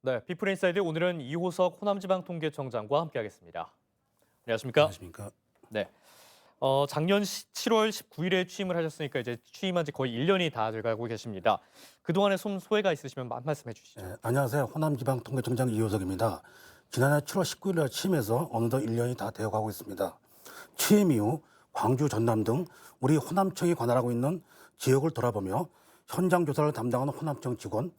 네, 피플 인사이드 오늘은 이호석 호남지방통계청장과 함께하겠습니다. 안녕하십니까? 안녕하십니까. 네. 작년 7월 19일에 취임을 하셨으니까 이제 취임한 지 거의 1년이 다 돼가고 계십니다. 그동안의 소회가 있으시면 한 말씀 해주시죠. 안녕하세요. 호남지방통계청장 이호석입니다. 지난해 7월 19일에 취임해서 어느덧 1년이 다 되어가고 있습니다. 취임 이후 광주, 전남 등 우리 호남청이 관할하고 있는 지역을 돌아보며 현장 조사를 담당하는 호남청 직원,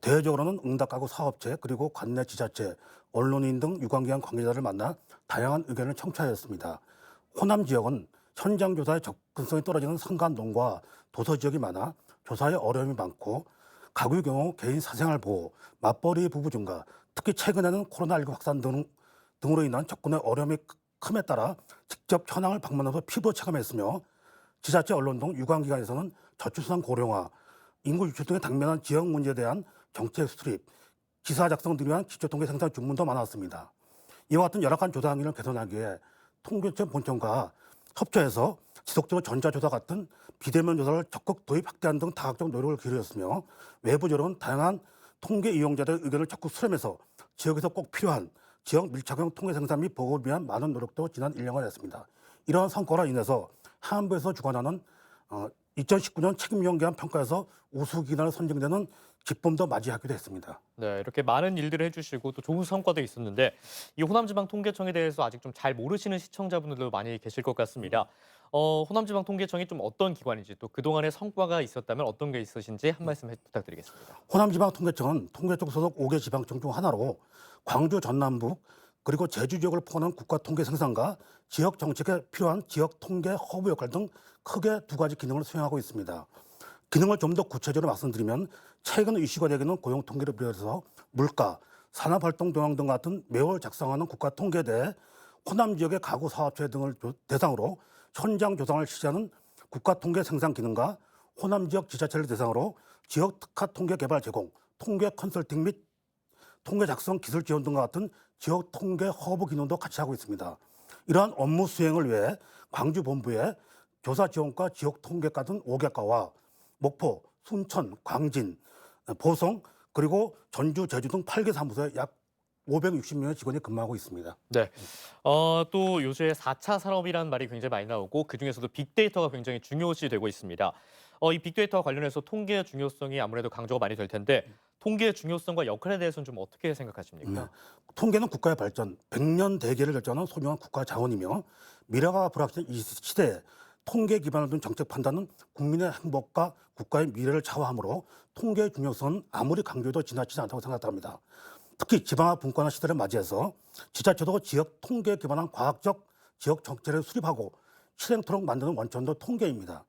대외적으로는 응답가구 사업체 그리고 관내 지자체, 언론인 등 유관기관 관계자를 만나 다양한 의견을 청취하였습니다. 호남 지역은 현장 조사에 접근성이 떨어지는 산간동과 도서 지역이 많아 조사에 어려움이 많고 가구의 경우 개인 사생활 보호, 맞벌이 부부 증가, 특히 최근에는 코로나19 확산 등으로 인한 접근에 어려움이 큼에 따라 직접 현황을 방문해서 피부로 체감했으며 지자체 언론 등 유관기관에서는 저출산 고령화, 인구 유출 등의 당면한 지역 문제에 대한 정책 수립, 기사 작성 등을 위한 기초통계 생산 주문도 많았습니다. 이와 같은 열악한 조사 항의를 개선하기 위해 통계청 본청과 협조해서 지속적으로 전자조사 같은 비대면 조사를 적극 도입 확대하는 등 다각적 노력을 기울였으며 외부적으로는 다양한 통계 이용자들의 의견을 적극 수렴해서 지역에서 꼭 필요한 지역 밀착형 통계 생산 및 보고를 위한 많은 노력도 지난 1년간 했습니다. 이러한 성과로 인해서 하안부에서 주관하는 2019년 책임위원회한 평가에서 우수기관을 선정되는 기쁨도 맞이하기도 했습니다. 네, 이렇게 많은 일들을 해주시고 또 좋은 성과도 있었는데 이 호남지방통계청에 대해서 아직 좀 잘 모르시는 시청자분들도 많이 계실 것 같습니다. 호남지방통계청이 좀 어떤 기관인지 또 그동안의 성과가 있었다면 어떤 게 있으신지 한 말씀 부탁드리겠습니다. 호남지방통계청은 통계청 소속 5개 지방청 중 하나로 광주 전남북 그리고 제주 지역을 포함한 국가통계 생산과 지역 정책에 필요한 지역 통계 허브 역할 등 크게 두 가지 기능을 수행하고 있습니다. 기능을 좀 더 구체적으로 말씀드리면 최근 이슈가 되기는 고용 통계를 비롯해서 물가, 산업활동 동향 등 같은 매월 작성하는 국가통계에 대해 호남 지역의 가구 사업체 등을 대상으로 현장 조사를 실시하는 국가통계 생산 기능과 호남 지역 지자체를 대상으로 지역 특화 통계 개발 제공, 통계 컨설팅 및 통계 작성 기술 지원 등과 같은 지역 통계 허브 기능도 같이 하고 있습니다. 이러한 업무 수행을 위해 광주 본부에 조사 지원과 지역 통계과 등 5개과와 목포, 순천, 광진, 보성 그리고 전주, 제주 등 8개 사무소에 약 560명의 직원이 근무하고 있습니다. 네. 또 요새 4차 산업이라는 말이 굉장히 많이 나오고 그중에서도 빅데이터가 굉장히 중요시 되고 있습니다. 이 빅데이터와 관련해서 통계의 중요성이 아무래도 강조가 많이 될 텐데 통계의 중요성과 역할에 대해서는 좀 어떻게 생각하십니까? 통계는 국가의 발전, 100년 대계를 결정하는 소중한 국가 자원이며 미래가 불확실한 이 시대에 통계 기반을 둔 정책 판단은 국민의 행복과 국가의 미래를 좌우하므로 통계의 중요성은 아무리 강조해도 지나치지 않다고 생각합니다. 특히 지방화 분권화 시대를 맞이해서 지자체도 지역 통계에 기반한 과학적 지역 정책을 수립하고 실행토록 만드는 원천도 통계입니다.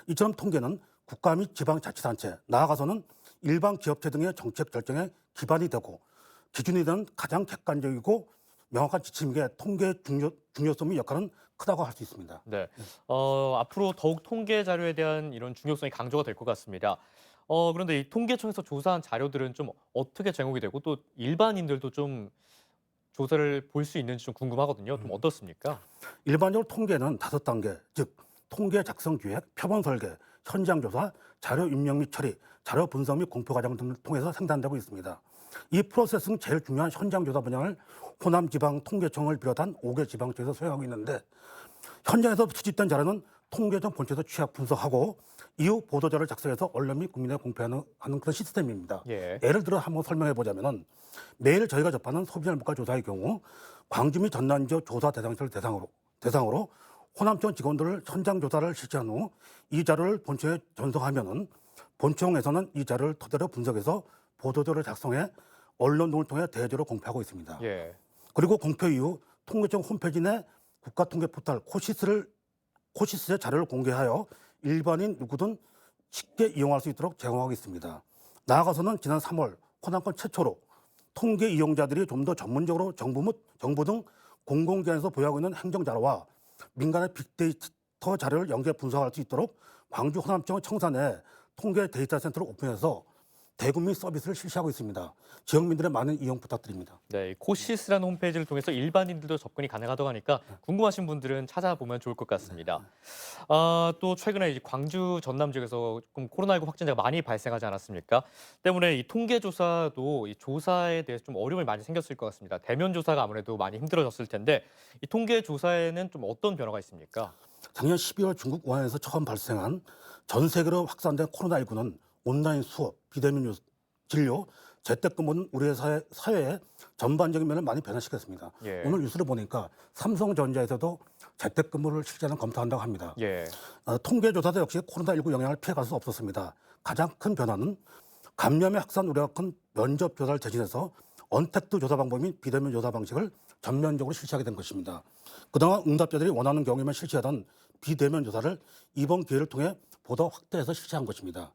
이처럼 통계는 국가 및 지방자치단체, 나아가서는 일반 기업체 등의 정책 결정에 기반이 되고 기준이 되는 가장 객관적이고 명확한 지침이기에 통계의 중요성 및 역할은 크다고 할 수 있습니다. 네. 앞으로 더욱 통계 자료에 대한 이런 중요성이 강조가 될 것 같습니다. 그런데 이 통계청에서 조사한 자료들은 좀 어떻게 제공이 되고 또 일반인들도 좀 조사를 볼 수 있는지 좀 궁금하거든요. 좀 어떻습니까? 일반적으로 통계는 5단계, 즉 통계 작성 기획, 표본 설계, 현장 조사, 자료 입력 및 처리, 자료 분석 및 공표 과정 등을 통해서 생산되고 있습니다. 이 프로세스는 제일 중요한 현장 조사 분야를 호남지방통계청을 비롯한 5개 지방청에서 수행하고 있는데 현장에서 수집된 자료는 통계청 본체에서 취합 분석하고 이후 보도자료를 작성해서 언론 및 국민에 공표하는 그런 시스템입니다. 예. 예를 들어 한번 설명해 보자면은 매일 저희가 접하는 소비자 물가 조사의 경우 광주 및 전남 지역 조사 대상자를 대상으로 호남청 직원들을 현장 조사를 실시한 후 이 자료를 본청에 전송하면은 본청에서는 이 자료를 토대로 분석해서 보도자료를 작성해 언론 등을 통해 대외적으로 공표하고 있습니다. 예. 그리고 공표 이후 통계청 홈페이지 내 국가통계 포털 코시스의 자료를 공개하여 일반인 누구든 쉽게 이용할 수 있도록 제공하고 있습니다. 나아가서는 지난 3월 호남권 최초로 통계 이용자들이 좀 더 전문적으로 정부 등 공공기관에서 보유하고 있는 행정자료와 민간의 빅데이터 자료를 연계 분석할 수 있도록 광주 호남청 청산에 통계 데이터 센터를 오픈해서 대국민 서비스를 실시하고 있습니다. 지역민들의 많은 이용 부탁드립니다. 네, 이 코시스라는 홈페이지를 통해서 일반인들도 접근이 가능하다고 하니까 궁금하신 분들은 찾아보면 좋을 것 같습니다. 또 최근에 이제 광주 전남 지역에서 조금 코로나19 확진자가 많이 발생하지 않았습니까? 때문에 이 통계 조사도 이 조사에 대해서 좀 어려움이 많이 생겼을 것 같습니다. 대면 조사가 아무래도 많이 힘들어졌을 텐데 이 통계 조사에는 좀 어떤 변화가 있습니까? 작년 12월 중국 우한에서 처음 발생한 전 세계로 확산된 코로나19는 온라인 수업, 비대면 진료, 재택근무는 우리의 사회의 전반적인 면을 많이 변화시켰습니다. 예. 오늘 뉴스를 보니까 삼성전자에서도 재택근무를 실제로 검토한다고 합니다. 예. 통계조사도 역시 코로나19 영향을 피해갈 수 없었습니다. 가장 큰 변화는 감염의 확산 우려가 큰 면접 조사를 대신해서 언택트 조사 방법 및 비대면 조사 방식을 전면적으로 실시하게 된 것입니다. 그동안 응답자들이 원하는 경우에만 실시하던 비대면 조사를 이번 기회를 통해 보다 확대해서 실시한 것입니다.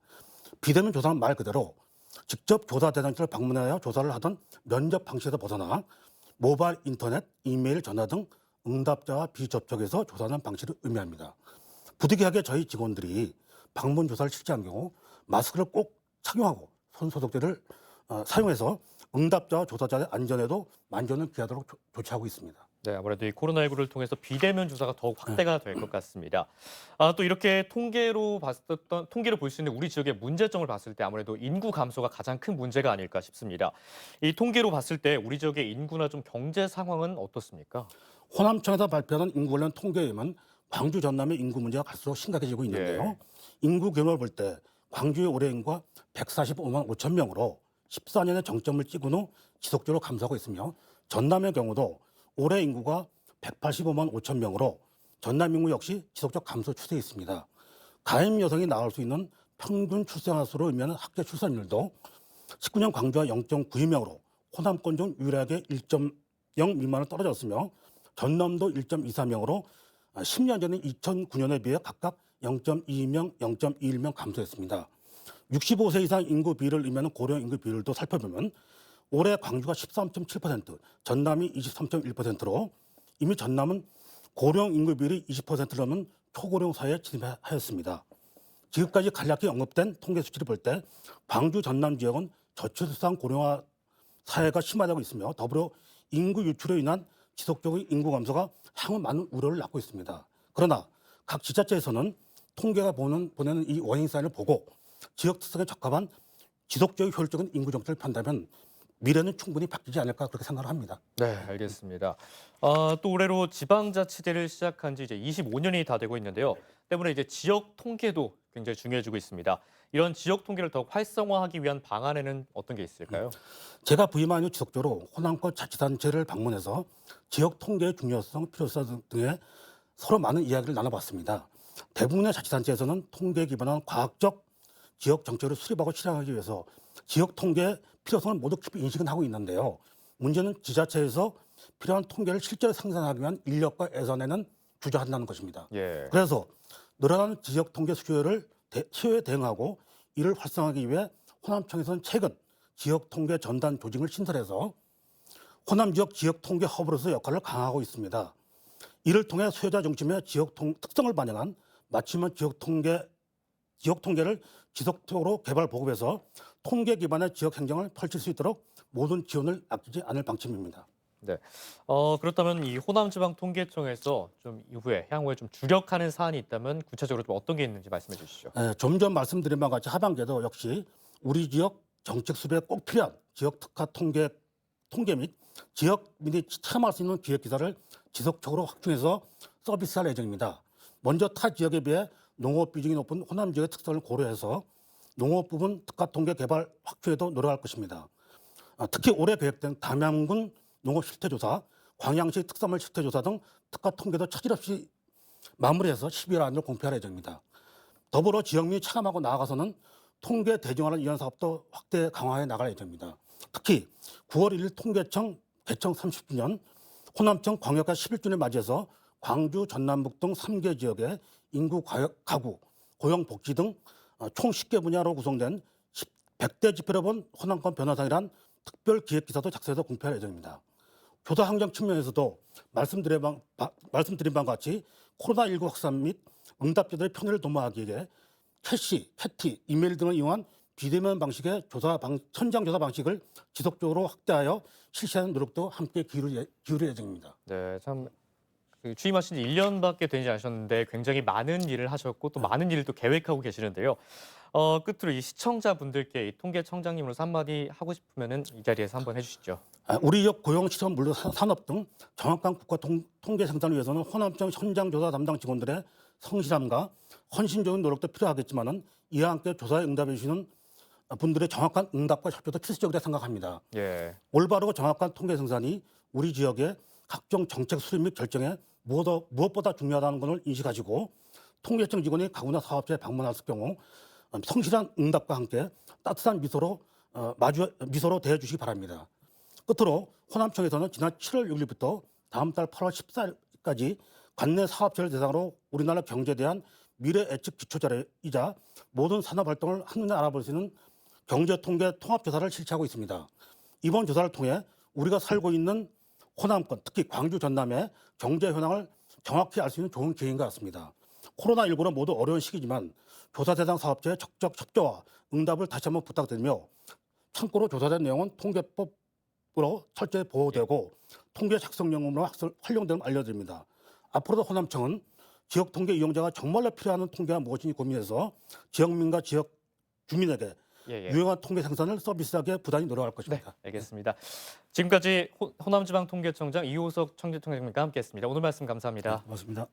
비대면 조사는 말 그대로 직접 조사 대상지를 방문하여 조사를 하던 면접 방식에서 벗어나 모바일, 인터넷, 이메일, 전화 등 응답자와 비접촉에서 조사하는 방식을 의미합니다. 부득이하게 저희 직원들이 방문 조사를 실시한 경우 마스크를 꼭 착용하고 손 소독제를 사용해서 응답자와 조사자의 안전에도 만전을 기하도록 조치하고 있습니다. 네, 아무래도 이 코로나19를 통해서 비대면 조사가 더욱 확대가 될 것 같습니다. 또 이렇게 통계를 볼 수 있는 우리 지역의 문제점을 봤을 때 아무래도 인구 감소가 가장 큰 문제가 아닐까 싶습니다. 이 통계로 봤을 때 우리 지역의 인구나 좀 경제 상황은 어떻습니까? 호남청에서 발표하는 인구 관련 통계에 의하면 광주 전남의 인구 문제가 갈수록 심각해지고 있는데요. 예. 인구 규모를 볼 때 광주의 올해 인구가 145만 5천 명으로 14년의 정점을 찍은 후 지속적으로 감소하고 있으며 전남의 경우도 올해 인구가 185만 5천 명으로 전남 인구 역시 지속적 감소 추세에 있습니다. 가임 여성이 낳을 수 있는 평균 출생아 수로 의미하는 학계 출산율도 19년 광주와 0.92명으로 호남권 중 유일하게 1.0 미만으로 떨어졌으며 전남도 1.24명으로 10년 전인 2009년에 비해 각각 0.22명, 0.21명 감소했습니다. 65세 이상 인구 비율을 의미하는 고령 인구 비율도 살펴보면 올해 광주가 13.7%, 전남이 23.1%로 이미 전남은 고령 인구 비율이 20%를 넘는 초고령 사회에 진입하였습니다. 지금까지 간략히 언급된 통계 수치를 볼 때 광주 전남 지역은 저출산 고령화 사회가 심화되고 있으며 더불어 인구 유출로 인한 지속적인 인구 감소가 향후 많은 우려를 낳고 있습니다. 그러나 각 지자체에서는 통계가 보내는 이 원인 사인을 보고 지역 특성에 적합한 지속적이고 효율적인 인구 정책을 편다면 미래는 충분히 바뀌지 않을까 그렇게 생각을 합니다. 네, 알겠습니다. 또 올해로 지방자치제를 시작한 지 이제 25년이 다 되고 있는데요. 때문에 이제 지역 통계도 굉장히 중요해지고 있습니다. 이런 지역 통계를 더욱 활성화하기 위한 방안에는 어떤 게 있을까요? 제가 부임한 후 지속적으로 호남권 자치단체를 방문해서 지역 통계의 중요성, 필요성 등에 서로 많은 이야기를 나눠봤습니다. 대부분의 자치단체에서는 통계에 기반한 과학적 지역 정책을 수립하고 실행하기 위해서 지역 통계의 필요성을 모두 깊이 인식은 하고 있는데요. 문제는 지자체에서 필요한 통계를 실제로 생산하기 위한 인력과 예산에는 주저한다는 것입니다. 예. 그래서 늘어나는 지역 통계 수요에 대응하고 이를 활성화하기 위해 호남청에서는 최근 지역 통계 전단 조직을 신설해서 호남 지역 지역 통계 허브로서 역할을 강화하고 있습니다. 이를 통해 수요자 중심의 지역 특성을 반영한 맞춤형 지역 통계를 지속적으로 개발 보급해서 통계 기반의 지역 행정을 펼칠 수 있도록 모든 지원을 아끼지 않을 방침입니다. 네. 그렇다면 이 호남지방통계청에서 좀 향후에 좀 주력하는 사안이 있다면 구체적으로 좀 어떤 게 있는지 말씀해 주시죠. 좀 전 말씀드린 바와 같이 하반기에도 역시 우리 지역 정책 수립에 꼭 필요한 지역 특화 통계 및 지역민이 체험할 수 있는 기획 기사를 지속적으로 확충해서 서비스할 예정입니다. 먼저 타 지역에 비해 농업 비중이 높은 호남 지역의 특성을 고려해서 농업 부분 특화 통계 개발 확충에도 노력할 것입니다. 특히 올해 계획된 담양군 농업 실태조사, 광양시 특산물 실태조사 등 특화 통계도 차질 없이 마무리해서 12월 안으로 공표할 예정입니다. 더불어 지역민이 체감하고 나아가서는 통계 대중화를 위한 사업도 확대 강화해 나갈 예정입니다. 특히 9월 1일 통계청 개청 30주년, 호남청 광역화 11주년을 맞이해서 광주, 전남북 등 3개 지역의 인구, 가구, 고용복지 등 총 10개 분야로 구성된 100대 지표로 본 호남권 변화상이란 특별 기획기사도 작성해서 공표할 예정입니다. 조사 환경 측면에서도 말씀드린 바와 같이 코로나19 확산 및 응답자들의 편의를 도모하기 위해 캐시, 패티, 이메일 등을 이용한 비대면 방식의 현장 조사 방식을 지속적으로 확대하여 실시하는 노력도 함께 기울일 예정입니다. 네, 참 취임하신 지 1년밖에 되지 않으셨는데 굉장히 많은 일을 하셨고 또 많은 일을 또 계획하고 계시는데요. 끝으로 이 시청자분들께 이 통계청장님으로서 한마디 하고 싶으면은 이 자리에서 한번 해주시죠. 우리 지역 고용, 실업, 물류, 산업 등 정확한 국가 통계 생산을 위해서는 호남청 현장 조사 담당 직원들의 성실함과 헌신적인 노력도 필요하겠지만은 이와 함께 조사에 응답해 주시는 분들의 정확한 응답과 협조도 필수적이라 생각합니다. 예. 올바르고 정확한 통계 생산이 우리 지역의 각종 정책 수립 및 결정에 무엇보다 중요하다는 것을 인식하시고 통계청 직원이 가구나 사업체에 방문했을 경우 성실한 응답과 함께 따뜻한 미소로 대해주시기 바랍니다. 끝으로 호남청에서는 지난 7월 6일부터 다음 달 8월 14일까지 관내 사업체를 대상으로 우리나라 경제에 대한 미래 예측 기초자료이자 모든 산업 활동을 한눈에 알아볼 수 있는 경제통계 통합조사를 실시하고 있습니다. 이번 조사를 통해 우리가 살고 있는 호남권, 특히 광주, 전남의 경제 현황을 정확히 알 수 있는 좋은 기회인 것 같습니다. 코로나19는 모두 어려운 시기지만 조사 대상 사업체의 적극 협조와 응답을 다시 한번 부탁드리며 참고로 조사된 내용은 통계법으로 철저히 보호되고 통계 작성용으로 활용됨을 알려드립니다. 앞으로도 호남청은 지역 통계 이용자가 정말로 필요한 통계가 무엇인지 고민해서 지역민과 지역 주민에게 예. 유용한 통계 생산을 서비스하게 부단히 노력할 네, 것입니다. 알겠습니다. 지금까지 호남지방통계청장 이호석 청계청장님과 함께했습니다. 오늘 말씀 감사합니다. 고맙습니다.